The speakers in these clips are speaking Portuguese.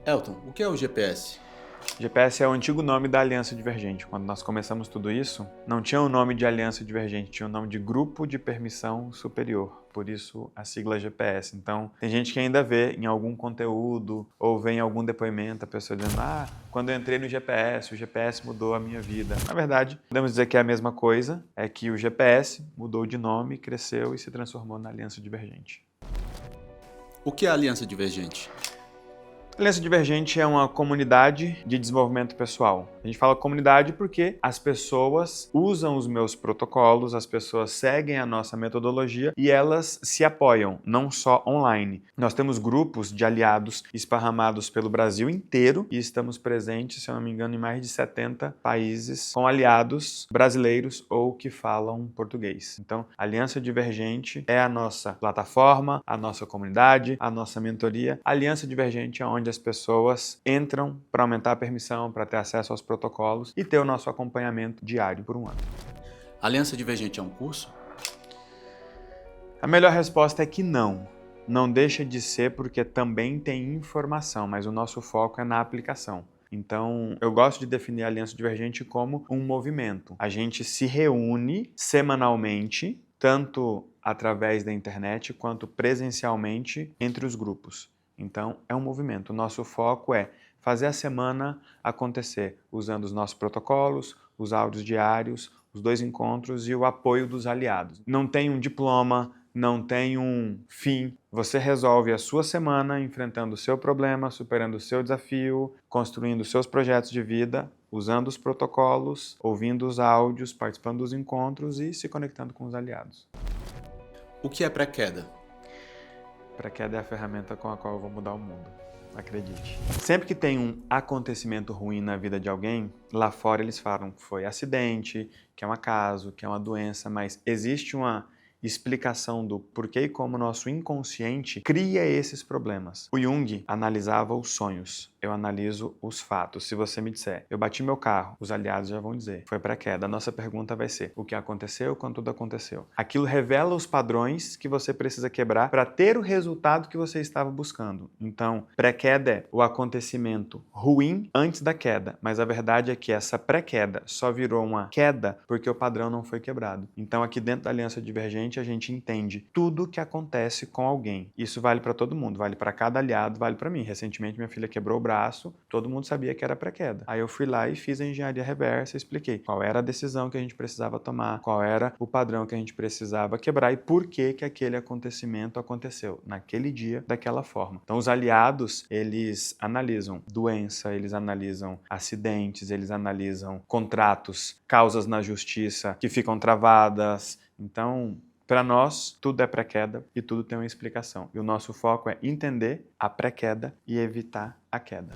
Elton, o que é o GPS? GPS é o antigo nome da Aliança Divergente. Quando nós começamos tudo isso, não tinha o nome de Aliança Divergente, tinha o nome de Grupo de Permissão Superior. Por isso a sigla GPS. Então, tem gente que ainda vê em algum conteúdo ou vê em algum depoimento a pessoa dizendo: quando eu entrei no GPS, o GPS mudou a minha vida. Na verdade, podemos dizer que é a mesma coisa, é que o GPS mudou de nome, cresceu e se transformou na Aliança Divergente. O que é a Aliança Divergente? A Aliança Divergente é uma comunidade de desenvolvimento pessoal. A gente fala comunidade porque as pessoas usam os meus protocolos, as pessoas seguem a nossa metodologia e elas se apoiam, não só online. Nós temos grupos de aliados esparramados pelo Brasil inteiro e estamos presentes, se eu não me engano, em mais de 70 países com aliados brasileiros ou que falam português. Então, a Aliança Divergente é a nossa plataforma, a nossa comunidade, a nossa mentoria. A Aliança Divergente é onde as pessoas entram para aumentar a permissão, para ter acesso aos protocolos e ter o nosso acompanhamento diário por um ano. A Aliança Divergente é um curso? A melhor resposta é que não. Não deixa de ser porque também tem informação, mas o nosso foco é na aplicação. Então, eu gosto de definir a Aliança Divergente como um movimento. A gente se reúne semanalmente, tanto através da internet quanto presencialmente entre os grupos. Então, é um movimento. O nosso foco é fazer a semana acontecer usando os nossos protocolos, os áudios diários, os 2 encontros e o apoio dos aliados. Não tem um diploma, não tem um fim. Você resolve a sua semana enfrentando o seu problema, superando o seu desafio, construindo os seus projetos de vida, usando os protocolos, ouvindo os áudios, participando dos encontros e se conectando com os aliados. O que é pré-queda? Pré-queda é a ferramenta com a qual eu vou mudar o mundo. Acredite. Sempre que tem um acontecimento ruim na vida de alguém, lá fora eles falam que foi acidente, que é um acaso, que é uma doença, mas existe uma explicação do porquê e como o nosso inconsciente cria esses problemas. O Jung analisava os sonhos, eu analiso os fatos. Se você me disser, eu bati meu carro, os aliados já vão dizer, foi pré-queda. A nossa pergunta vai ser, o que aconteceu quando tudo aconteceu? Aquilo revela os padrões que você precisa quebrar para ter o resultado que você estava buscando. Então, pré-queda é o acontecimento ruim antes da queda, mas a verdade é que essa pré-queda só virou uma queda porque o padrão não foi quebrado. Então, aqui dentro da Aliança Divergente, a gente entende tudo que acontece com alguém. Isso vale para todo mundo, vale para cada aliado, vale para mim. Recentemente, minha filha quebrou o braço, todo mundo sabia que era pré-queda. Aí eu fui lá e fiz a engenharia reversa, expliquei qual era a decisão que a gente precisava tomar, qual era o padrão que a gente precisava quebrar e por que que aquele acontecimento aconteceu naquele dia, daquela forma. Então, os aliados, eles analisam doença, eles analisam acidentes, eles analisam contratos, causas na justiça que ficam travadas. Então, para nós, tudo é pré-queda e tudo tem uma explicação. E o nosso foco é entender a pré-queda e evitar a queda.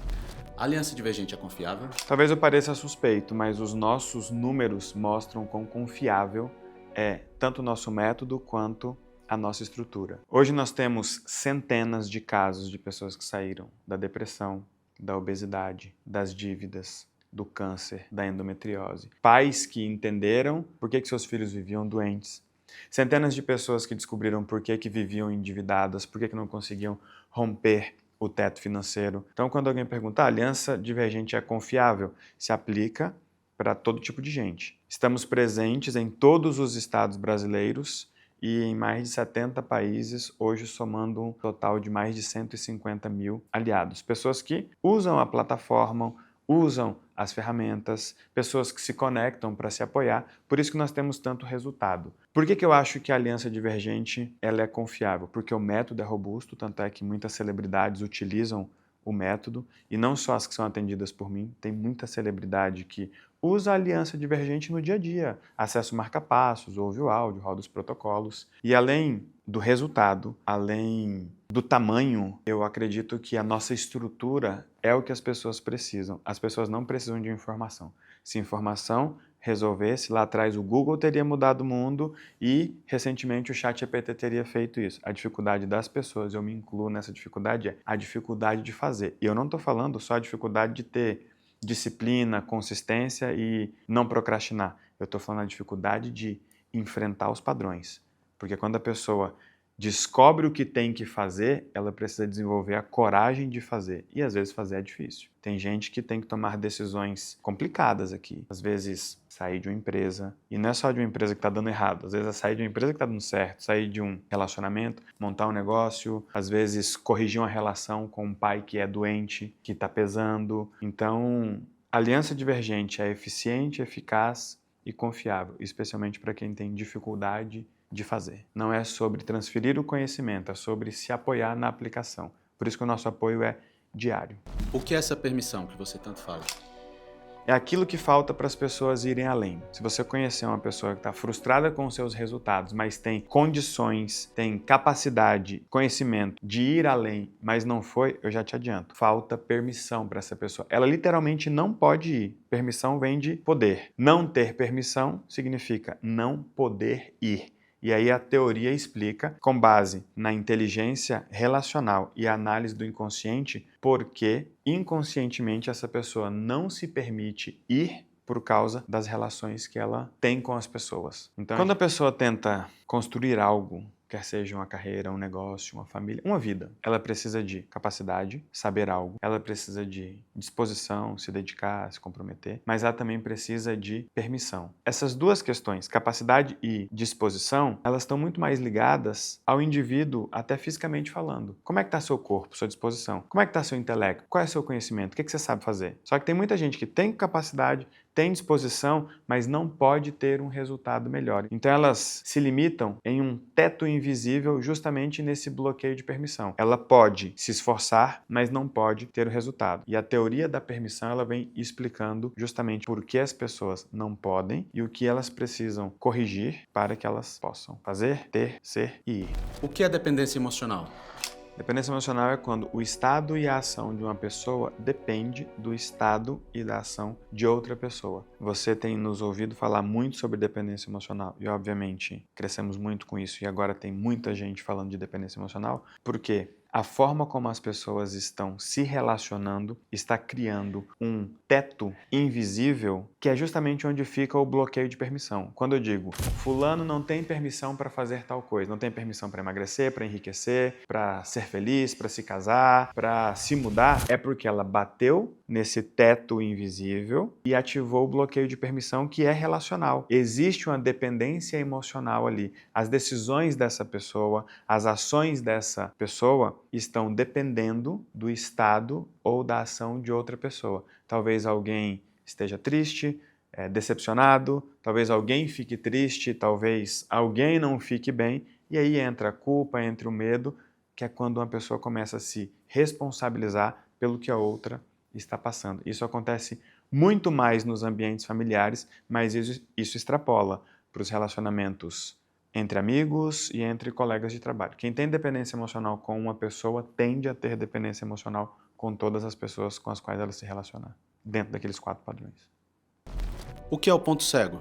A Aliança Divergente é confiável? Talvez eu pareça suspeito, mas os nossos números mostram quão confiável é tanto o nosso método quanto a nossa estrutura. Hoje nós temos centenas de casos de pessoas que saíram da depressão, da obesidade, das dívidas, do câncer, da endometriose. Pais que entenderam por que seus filhos viviam doentes. Centenas de pessoas que descobriram por que viviam endividadas, por que não conseguiam romper o teto financeiro. Então, quando alguém pergunta, a Aliança Divergente é confiável? Se aplica para todo tipo de gente. Estamos presentes em todos os estados brasileiros e em mais de 70 países, hoje somando um total de mais de 150 mil aliados. Pessoas que usam a plataforma, usam as ferramentas, pessoas que se conectam para se apoiar, por isso que nós temos tanto resultado. Por que eu acho que a Aliança Divergente ela é confiável? Porque o método é robusto, tanto é que muitas celebridades utilizam o método, e não só as que são atendidas por mim, tem muita celebridade que usa a Aliança Divergente no dia a dia, acessa o marca-passos, ouve o áudio, roda os protocolos, e além do resultado, além do tamanho, eu acredito que a nossa estrutura é o que as pessoas precisam. As pessoas não precisam de informação. Se informação resolvesse, lá atrás o Google teria mudado o mundo e recentemente o ChatGPT teria feito isso. A dificuldade das pessoas, eu me incluo nessa dificuldade, é a dificuldade de fazer. E eu não estou falando só a dificuldade de ter disciplina, consistência e não procrastinar. Eu estou falando a dificuldade de enfrentar os padrões. Porque quando a pessoa descobre o que tem que fazer, ela precisa desenvolver a coragem de fazer. E às vezes fazer é difícil. Tem gente que tem que tomar decisões complicadas aqui. Às vezes sair de uma empresa, e não é só de uma empresa que está dando errado, às vezes é sair de uma empresa que está dando certo, sair de um relacionamento, montar um negócio, às vezes corrigir uma relação com um pai que é doente, que está pesando. Então, aliança divergente é eficiente, eficaz e confiável, especialmente para quem tem dificuldade de fazer. Não é sobre transferir o conhecimento, é sobre se apoiar na aplicação. Por isso que o nosso apoio é diário. O que é essa permissão que você tanto fala? É aquilo que falta para as pessoas irem além. Se você conhecer uma pessoa que está frustrada com os seus resultados, mas tem condições, tem capacidade, conhecimento de ir além, mas não foi, eu já te adianto, falta permissão para essa pessoa. Ela literalmente não pode ir. Permissão vem de poder. Não ter permissão significa não poder ir. E aí a teoria explica, com base na inteligência relacional e análise do inconsciente, por que inconscientemente essa pessoa não se permite ir por causa das relações que ela tem com as pessoas. Então, quando a pessoa tenta construir algo, quer seja uma carreira, um negócio, uma família, uma vida, ela precisa de capacidade, saber algo, ela precisa de disposição, se dedicar, se comprometer, mas ela também precisa de permissão. Essas duas questões, capacidade e disposição, elas estão muito mais ligadas ao indivíduo, até fisicamente falando. Como é que está seu corpo, sua disposição? Como é que está seu intelecto? Qual é seu conhecimento? O que você sabe fazer? Só que tem muita gente que tem capacidade, tem disposição, mas não pode ter um resultado melhor. Então elas se limitam em um teto invisível justamente nesse bloqueio de permissão. Ela pode se esforçar, mas não pode ter o resultado. E a teoria da permissão ela vem explicando justamente por que as pessoas não podem e o que elas precisam corrigir para que elas possam fazer, ter, ser e ir. O que é dependência emocional? Dependência emocional é quando o estado e a ação de uma pessoa depende do estado e da ação de outra pessoa. Você tem nos ouvido falar muito sobre dependência emocional e, obviamente, crescemos muito com isso e agora tem muita gente falando de dependência emocional, porque a forma como as pessoas estão se relacionando está criando um teto invisível que é justamente onde fica o bloqueio de permissão. Quando eu digo, fulano não tem permissão para fazer tal coisa, não tem permissão para emagrecer, para enriquecer, para ser feliz, para se casar, para se mudar, é porque ela bateu nesse teto invisível e ativou o bloqueio de permissão que é relacional. Existe uma dependência emocional ali. As decisões dessa pessoa, as ações dessa pessoa estão dependendo do estado ou da ação de outra pessoa. Talvez alguém esteja triste, decepcionado, talvez alguém fique triste, talvez alguém não fique bem, e aí entra a culpa, entra o medo, que é quando uma pessoa começa a se responsabilizar pelo que a outra está passando. Isso acontece muito mais nos ambientes familiares, mas isso extrapola para os relacionamentos entre amigos e entre colegas de trabalho. Quem tem dependência emocional com uma pessoa tende a ter dependência emocional com todas as pessoas com as quais ela se relacionar, dentro daqueles 4 padrões. O que é o ponto cego?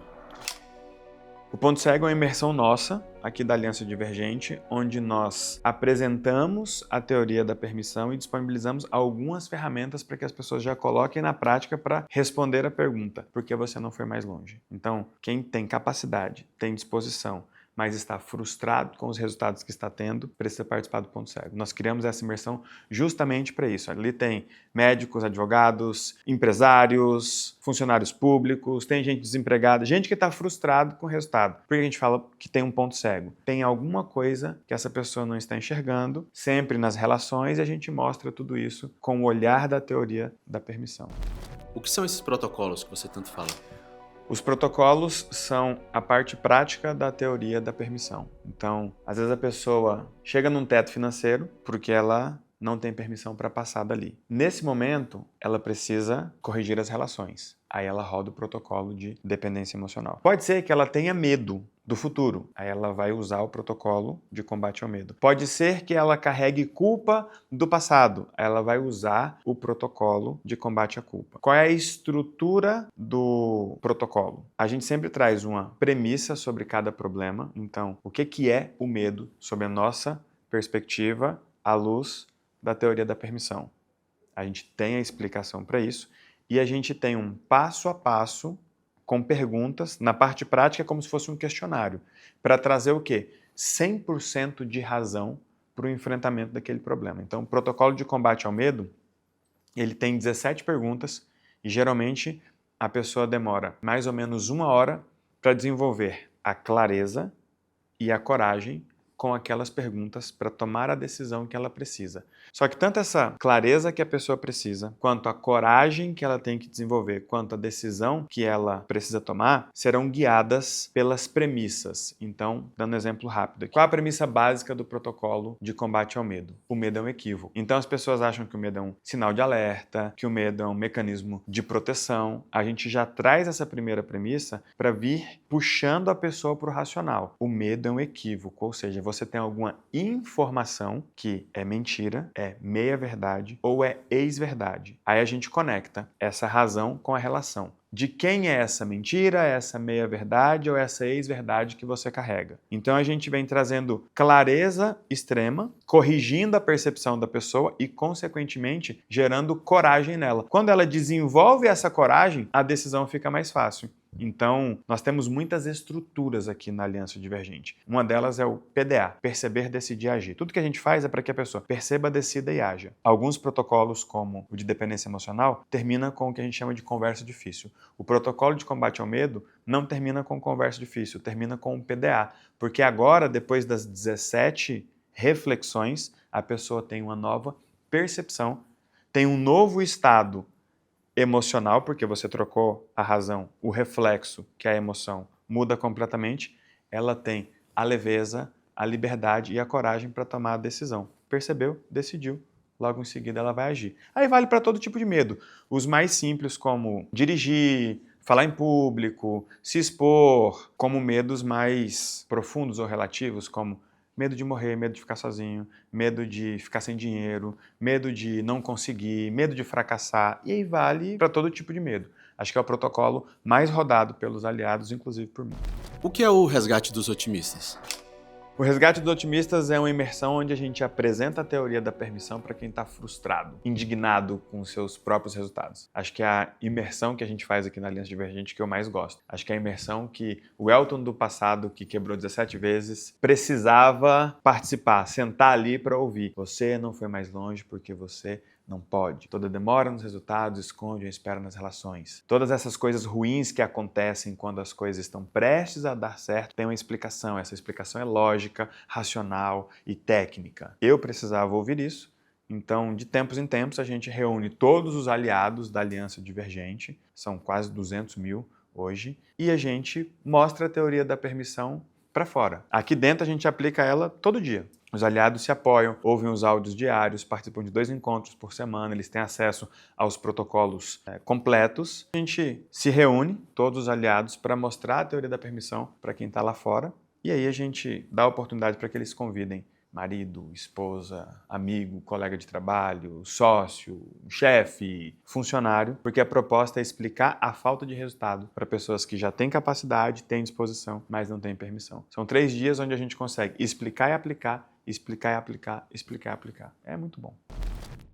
O ponto cego é uma imersão nossa, aqui da Aliança Divergente, onde nós apresentamos a teoria da permissão e disponibilizamos algumas ferramentas para que as pessoas já coloquem na prática para responder a pergunta: por que você não foi mais longe? Então, quem tem capacidade, tem disposição, mas está frustrado com os resultados que está tendo, precisa participar do ponto cego. Nós criamos essa imersão justamente para isso. Ali tem médicos, advogados, empresários, funcionários públicos, tem gente desempregada, gente que está frustrado com o resultado. Por que a gente fala que tem um ponto cego? Tem alguma coisa que essa pessoa não está enxergando, sempre nas relações, e a gente mostra tudo isso com o olhar da teoria da permissão. O que são esses protocolos que você tanto fala? Os protocolos são a parte prática da teoria da permissão. Então, às vezes a pessoa chega num teto financeiro porque ela não tem permissão para passar dali. Nesse momento, ela precisa corrigir as relações. Aí ela roda o protocolo de dependência emocional. Pode ser que ela tenha medo do futuro. Aí ela vai usar o protocolo de combate ao medo. Pode ser que ela carregue culpa do passado. Aí ela vai usar o protocolo de combate à culpa. Qual é a estrutura do protocolo? A gente sempre traz uma premissa sobre cada problema. Então, o que é o medo sob a nossa perspectiva à luz da teoria da permissão? A gente tem a explicação para isso e a gente tem um passo a passo com perguntas, na parte prática é como se fosse um questionário, para trazer o quê? 100% de razão para o enfrentamento daquele problema. Então, o protocolo de combate ao medo, ele tem 17 perguntas e geralmente a pessoa demora mais ou menos 1 hora para desenvolver a clareza e a coragem com aquelas perguntas para tomar a decisão que ela precisa. Só que tanto essa clareza que a pessoa precisa, quanto a coragem que ela tem que desenvolver, quanto a decisão que ela precisa tomar, serão guiadas pelas premissas. Então, dando um exemplo rápido aqui. Qual a premissa básica do protocolo de combate ao medo? O medo é um equívoco. Então, as pessoas acham que o medo é um sinal de alerta, que o medo é um mecanismo de proteção. A gente já traz essa primeira premissa para vir puxando a pessoa para o racional. O medo é um equívoco, ou seja, você tem alguma informação que é mentira, é meia-verdade ou é ex-verdade. Aí a gente conecta essa razão com a relação. De quem é essa mentira, essa meia-verdade ou essa ex-verdade que você carrega? Então a gente vem trazendo clareza extrema, corrigindo a percepção da pessoa e, consequentemente, gerando coragem nela. Quando ela desenvolve essa coragem, a decisão fica mais fácil. Então, nós temos muitas estruturas aqui na Aliança Divergente. Uma delas é o PDA, perceber, decidir, agir. Tudo que a gente faz é para que a pessoa perceba, decida e haja. Alguns protocolos, como o de dependência emocional, termina com o que a gente chama de conversa difícil. O protocolo de combate ao medo não termina com conversa difícil, termina com o PDA, porque agora, depois das 17 reflexões, a pessoa tem uma nova percepção, tem um novo estado emocional, porque você trocou a razão, o reflexo, que é a emoção, muda completamente. Ela tem a leveza, a liberdade e a coragem para tomar a decisão. Percebeu? Decidiu. Logo em seguida ela vai agir. Aí vale para todo tipo de medo. Os mais simples, como dirigir, falar em público, se expor, como medos mais profundos ou relativos, como medo de morrer, medo de ficar sozinho, medo de ficar sem dinheiro, medo de não conseguir, medo de fracassar. E aí vale para todo tipo de medo. Acho que é o protocolo mais rodado pelos aliados, inclusive por mim. O que é o resgate dos otimistas? O resgate dos otimistas é uma imersão onde a gente apresenta a teoria da permissão para quem está frustrado, indignado com os seus próprios resultados. Acho que é a imersão que a gente faz aqui na Aliança Divergente que eu mais gosto. Acho que é a imersão que o Elton do passado, que quebrou 17 vezes, precisava participar, sentar ali para ouvir. Você não foi mais longe porque você não pode. Toda demora nos resultados esconde uma espera nas relações. Todas essas coisas ruins que acontecem quando as coisas estão prestes a dar certo têm uma explicação. Essa explicação é lógica, racional e técnica. Eu precisava ouvir isso. Então, de tempos em tempos, a gente reúne todos os aliados da Aliança Divergente, são quase 200 mil hoje, e a gente mostra a teoria da permissão para fora. Aqui dentro a gente aplica ela todo dia. Os aliados se apoiam, ouvem os áudios diários, participam de 2 encontros por semana, eles têm acesso aos protocolos completos. A gente se reúne, todos os aliados, para mostrar a teoria da permissão para quem está lá fora. E aí a gente dá a oportunidade para que eles convidem marido, esposa, amigo, colega de trabalho, sócio, chefe, funcionário, porque a proposta é explicar a falta de resultado para pessoas que já têm capacidade, têm disposição, mas não têm permissão. São 3 dias onde a gente consegue explicar e aplicar, explicar e aplicar, explicar e aplicar. É muito bom.